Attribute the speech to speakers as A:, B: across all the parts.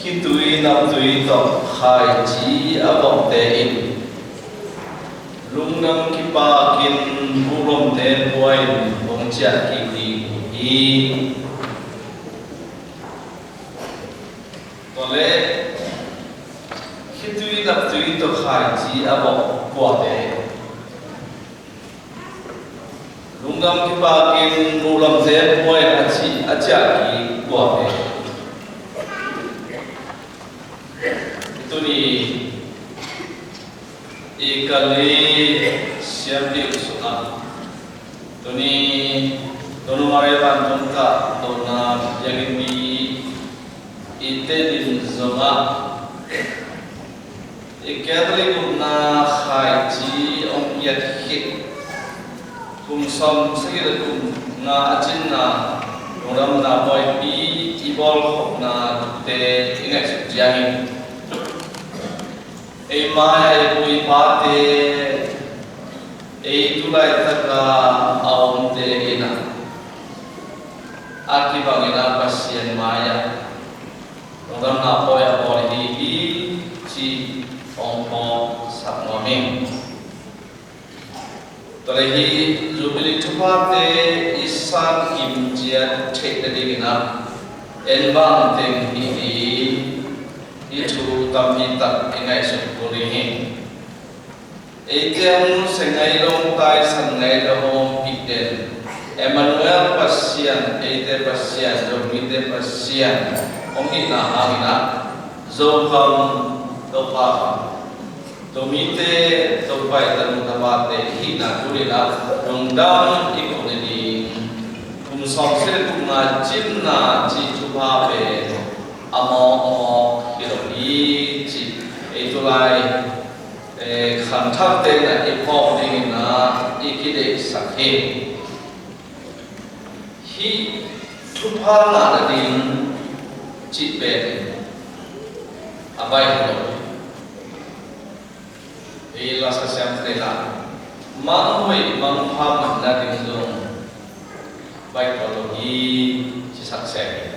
A: khi tui nam tui tộc khai chí abom te in lung nam ki pa kin burom te boy bong chia ki hi tole khi tui nam tui tộc khai chí abom qua te lung nam ki pa kin burom te boy acha ki qua te tuni ikali siap di usuna tuni tunu mare bantung ka tuna yang ini ite din zonga ikatli guna khaiji om yat hit kum som segala kum na achinna orang na boy pi ibol na te ingat sujani mai pui pate tulai taka aum te ina aki bangina pasien maya orang na poya bori hi chi ongpo sakmaming tolehi jubili tupate isan kimjia thek dingina enbang teng hi itu kami tak ingai sempurni. Etiang sengai long tai sengai long piden. Emmanuel pasien, ete pasien, domite pasien. Omi na amina, zokam topa. Domite topai dan mutawate hina kulila dongdam ikoneni. Kumsomsel kumajinna cicupabe amo Hironi ci itulai khanthak te na ipom ding na ikide sakhe hi thupa na ding ci be abai ho ila sa syam trela mang hoi mang pham na ding zong bai ko hi ci sakse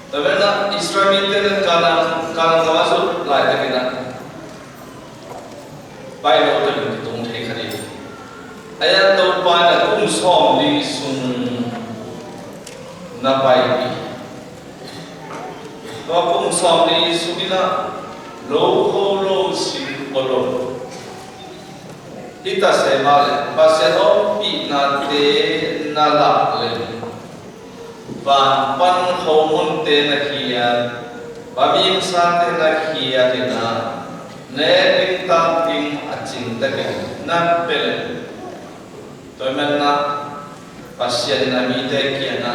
A: tapi na Israel itu kan termasuk lain lagi na, baik lo tu hitung hari. Ayat tu pada kumsom di sun napai. Kalau kumsom di sunina lo sin polo. Kita sebal pasal opi nate nalak le. Van pan homun te na kia, babim sa te na kia te na, ne ding tam ding acing te ke na pele. Toy man na pasien na mi te kia na,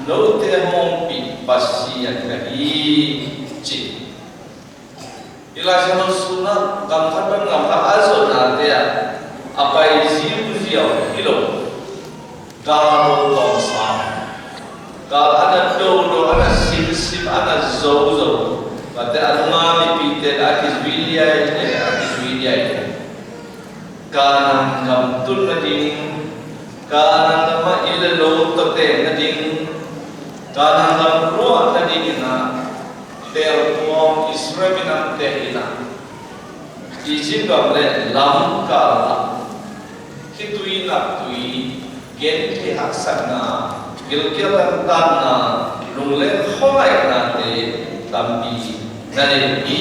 A: no te hom pi pasien ka hi ci. Ila siya suna kam kapan ngam ka aso na te ya, apa ziu ilo, kalau tong sa. Kalau ada do ada sip ada zo pada alma pite akis wilia kanan kam tun nading kanan nama ile lo tote nading kanan kam ruang nading na ter tuam Israel te ina ijin gamle lam kala hitui gente haksana gilkiran tanna lunglen khoi nate tambi nane i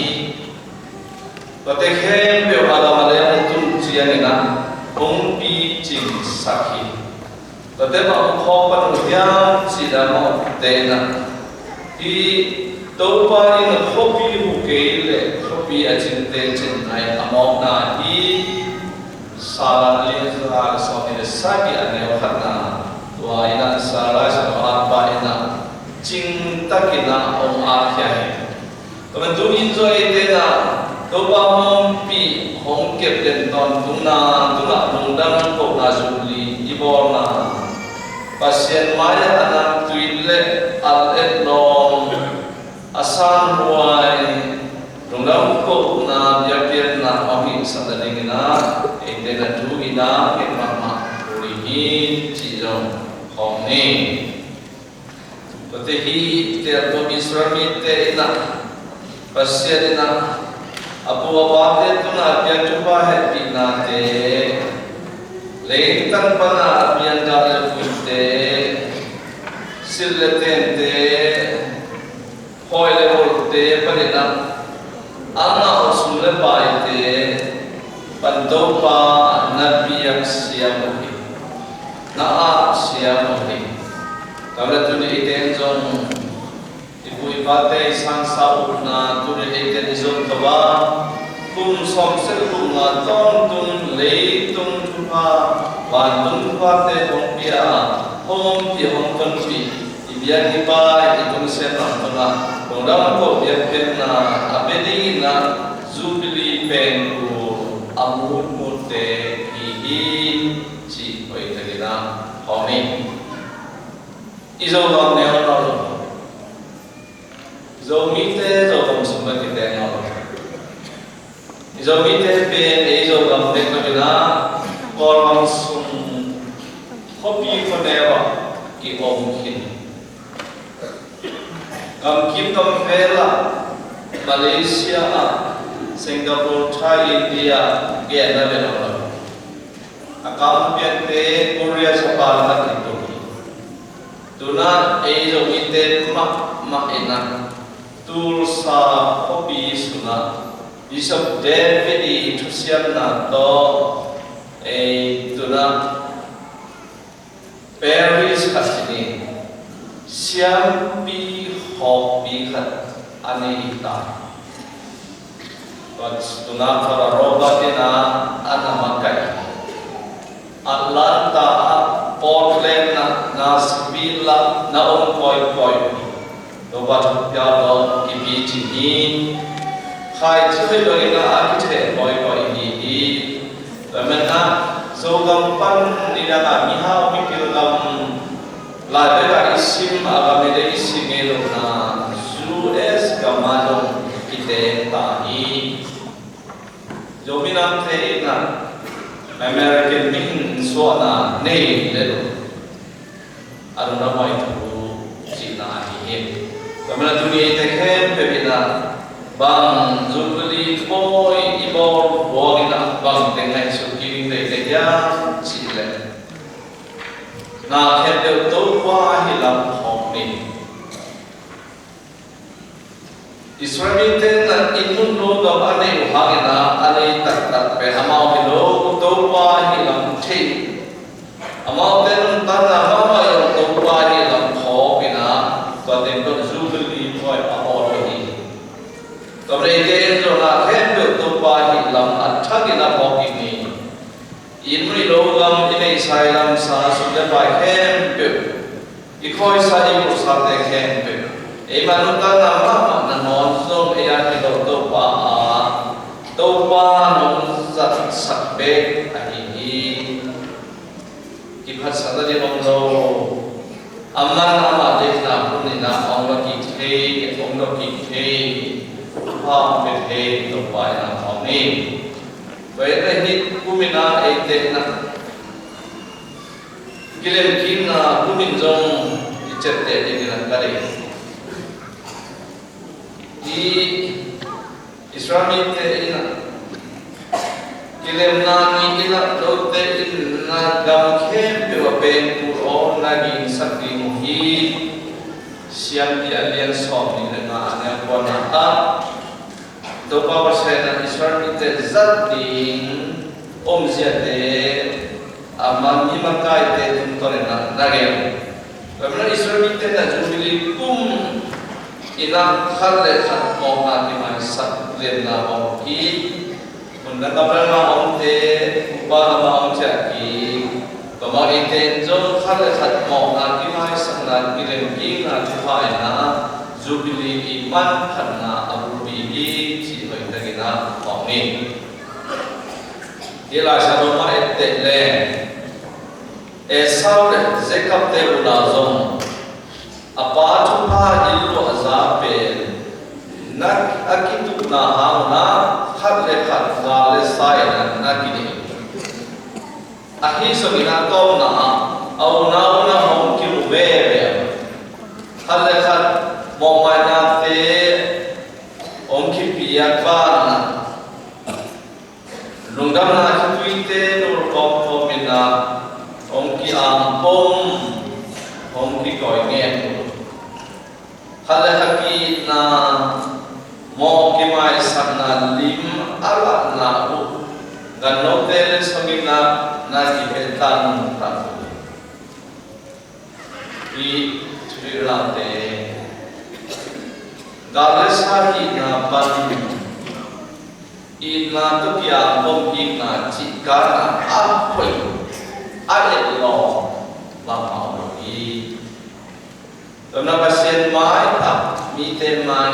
A: patekhem be alamale tun chianina ongpi ching sakhi tatema khopan yam sidamo tena i topa in khopi hukele khopi achinte chinai amona i salale zara sone sagi ane wakna wa ina sarai sama apa ina cinta kita om akhir. Kemudian enjoy dena doa mompi hongkep dan tuna mundang kok nazuli iborna pasien maya anak tuile al etnom asan huai mundang kok na biar na ohi sadadingina dena duina kemama urihi cijong hongni. Betehi tiap Israel te ina Pasirina apu abate tu na pian cuba happy na te lengtan pana pian dah lepuite silletente hoi lepuite panina ana usul baite pandopa nabiyak siamuhi na siamuhi kalau tu di itenjong ibu ibate sang sabu na tu di itenjong tawa kum som selu na ton tun lei tun tuha wan tun tuha te hompia hom tun pi ibian hiba itun senang tuna kodam ko biak na abedi na zubili penku amun mute hihi ci oi tagina homi izo gam ne ono zo mite zo gam sumba kite no izo mite pe izo gam ne tagina korang sum hobi konewa ki om kin gam kim gam vela Malaysia Singapore Thai India Vietnam akam piante Korea Japan gitu tuna ejo ite mak ena tulsa hobi suna Bishop David Tusiam na to tuna Paris kasini siampi hobi kat anita tuna para roba dina anamakai Atlanta Portland na Sevilla na koi doba piado kipiti ni khai chui doi na akite koi ni lamena so gampan ni daga miha mi pilam la daga isim agamede isim elo na US gamado kite tahi dominante na American min so na nei lelo aruna mai tu sina ni kamera dunia tekhen pebina bang zubli boy ibor bogina bang tengai suki ni teja chile na khete to kwa hilam hokni Israel ten na inun lo ga ane uhagina ane tak pe amau hilo to kwa hilam the amau ten tanna mama yo to kwa hilam hokina Batin ko zubli boy apologi. Kabreke jo na khendo to pahi lam athagina bokini. Inri logam ine sailam sa sude pai khempe. Ikhoi sa ibu sa te khempe. E manuta nama na non som e ya to pa non sat sakbe ahi. Kiphat sadari monglo Aman ama dekna punina onglo ki ha bethe to pai na homi wede hit kumina dekna kilem kinna kumin jong ichette dekna kare di Islami te ina kilem na ni ina rote ina gam khem pe wa pen puro naging sakti muhi siam di alian som ni na ane kona ta do pa na Islami te zat ding ziate amam ni makai te tum tore na nagem kamera Islami te na jumili kum ina khalle khat mo na ti mai sak len na mo ki Unda kabrama onte upa ma onte ki kama iten jo khale khat mo na ki mai sangna kilem ki na thai na zubili iman khanna abu bi chi hoi tagina ongni ila sharoma ette le esau le zekap te ulazom apa thupa ilu azabe nak akitu na hauna khatle khat gale sai na nakini ahi somina to na au na hom ki ube khatle khat mo ma na te om Om ki piak ban lung dam na ki tuite nur kop komina om ki om ki koi nge hale haki na mo ki mai sanna lim ala na u dan no tele somina na ki betan ta i trilate Dalasa ina ban ina tu kia bom ina jika na apa ada lo lama lagi. Karena pasien mai tak mite mai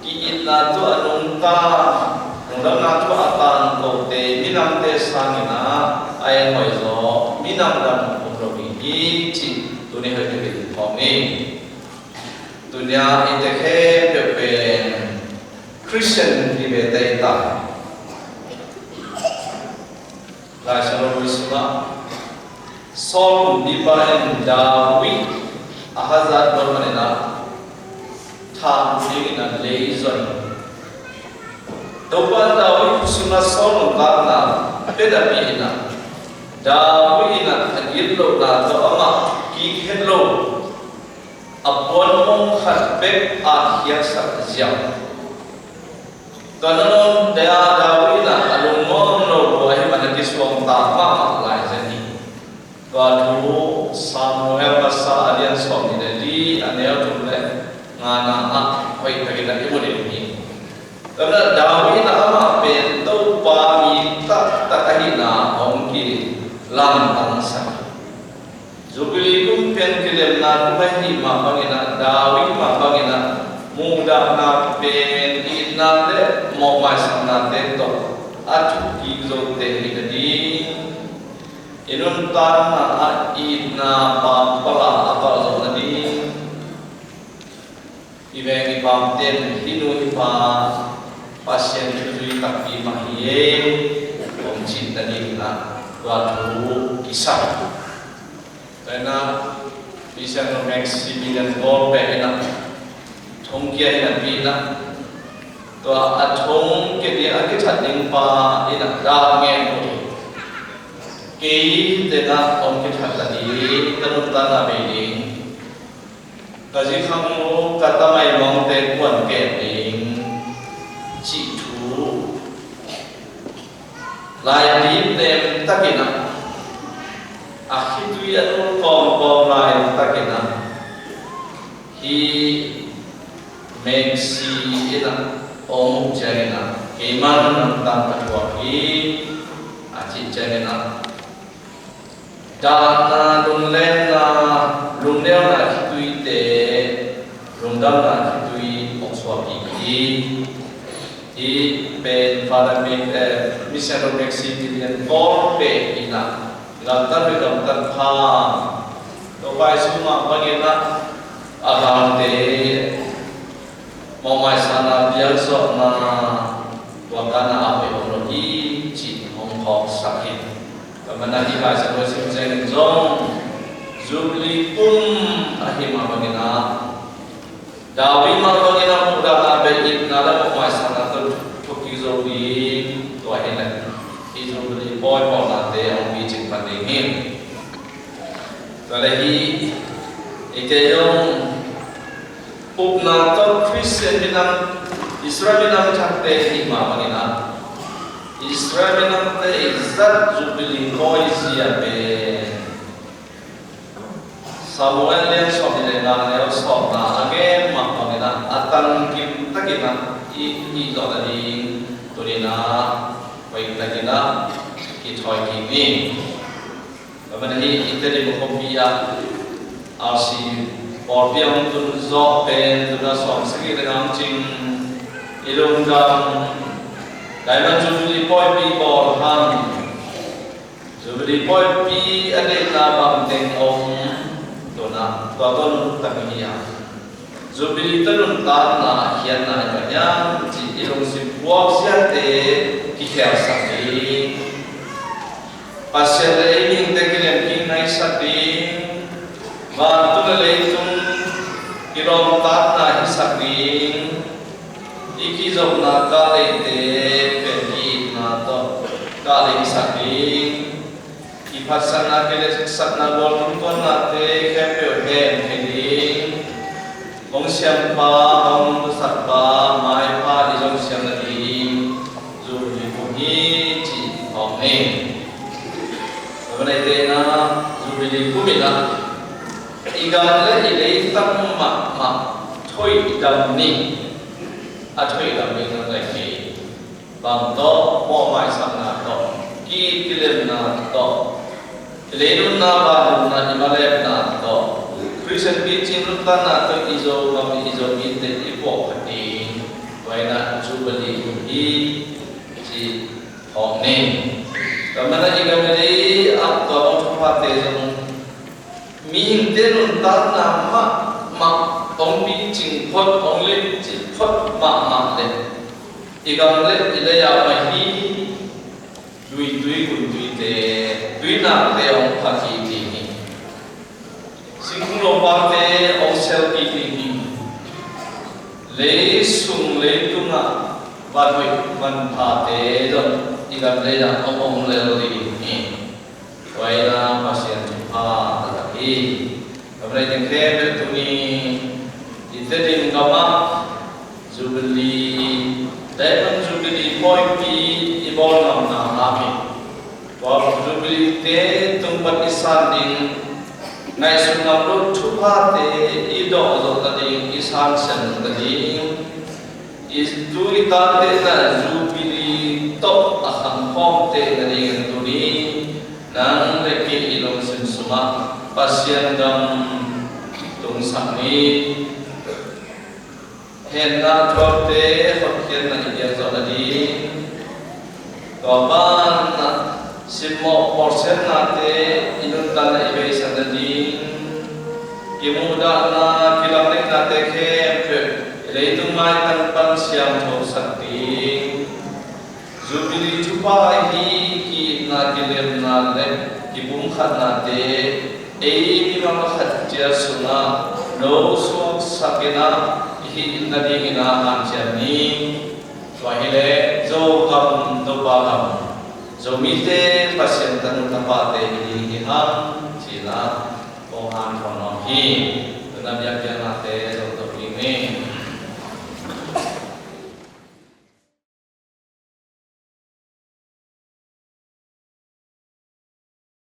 A: ki ina tu anunta nungdam na tu atan kote minam te sangina ayam moizo minam dan umrogi ci tu ni hari ini dunia indeke pepen Christian di beta la shalom wisma sol di bahan Dawi ahazat bermanena tham ingin leizon doban Dawi kusuna sol karena beda pihina Dawi ina agillo na to ama kikhello Apuan mong khatbek akhir sakziam. Kanon daya Dawi na alung mong no buhay managis wong tama lai jani. Kadu Samuel basa alian som di aneo tumle ngana hoi kagina ibu ni. Karena Dawi na ama bento pami tak takahina ongki lantang sa. Zubili kumpian kilem na kumahi mapangina Dawi mapangina muda na pen ina de mo masang na teto atu kizo te hidadi inun tanah ina pampala apa zona di ibengi pamten hinu ipa pasien tujui tapi mahiye om cinta dina waktu kisah karena bisa mengeksi bilan golpe enak thongkia enak bina to athong ke dia ake chating pa enak rangen ko ke dena om ke chatadi tanutta na being kaji khamu katamai mong te kwan ke being chi thu lai dim nem takina akhir tu ya tu kom lain takina hi meksi ina om jarina keman tentang kedua hi aci jarina dana lunlena hitui te lundam na hitui okswapi hi ben pada misero meksi bilian kolpe ina lantar belantar pa, dopai semua bagaimana alam de mau sana biasa na wakana apa teknologi cip mongkok sakit, kemana kita sebut sebut zong zubli akhir bagaimana Dawi bagaimana mudah abid nala mau sana tu tukizobi tua enak izubli boy polate ang pandingin. Lagi itu yang upnato Kristen binang Israel binang cakte hikmah bagaimana Israel binang te izat jubili koi siape Samuel yang sobilengan yang sobna age mak bagaimana atan kim takina i lo tadi turina baik takina kitoi kimi Kemudian kita di Bukovia, arsi orbiang tu zopen tu nasong segi dengan cing ilunggang, dalam jubli poi pi borhan, jubli poi pi ada nama teng om tu na tuan tamia, jubli tu tanah hian na banyak, cing ilung si buak siate kita sakti. Pasal ini teknik yang naik saking, bantu leitung kirom tanah saking, iki zong na ka le te pen ki na to ka le saking ipasana kele sakna gol kon na te kepe hem heli ong siam pa ong sat pa mai pa di zong siam na di zu ni ko hi chi ong ne Bagaimana itu na zubili kumila igan le ile tam ma thoi dam ni a thoi dam ni na le ki bang to mo mai sam na to ki tilem na to le nun na ba na imale na to Christian ki chin ta na to izo ma izo mi te ipo khati wai na zubili hi chi hong ne Kamana jika meri apa orang pate jeng minten untar nama ong bi jing pot ong le jing pot le jika meri ila ya mahi dui kun dui te dui nak te ong pagi ini singkung lomba te ong sel ini le sung le tunga badui man pate jeng Jika belajar omong lelaki ini, waina pasien lagi. Belajar keren betuni, itu di ngama jubili, dan jubili pointi ibon nama kami. Kalau jubili te tempat isan di, nai sungai lu cuba te ido tadi isan sen tadi, itu kita te na jubili top akan konte dari entuni nang leki ilong sensuma pasien dam tung sami henna chote hokian na iya tadi kapan simo porsen nate inun tanah ibe sanadi kimuda na kilamnek nate kempe leitung mai tanpan siam ho sakti Zubili cupa ki na kilem na le ki bum khat na te mi ma khat chia suna no so sakena hi na ding na han chia ni swahile zo kam do ba kam zo mi te pasien tan ta pa te hi han chi na ko han ko no hi na bia kia na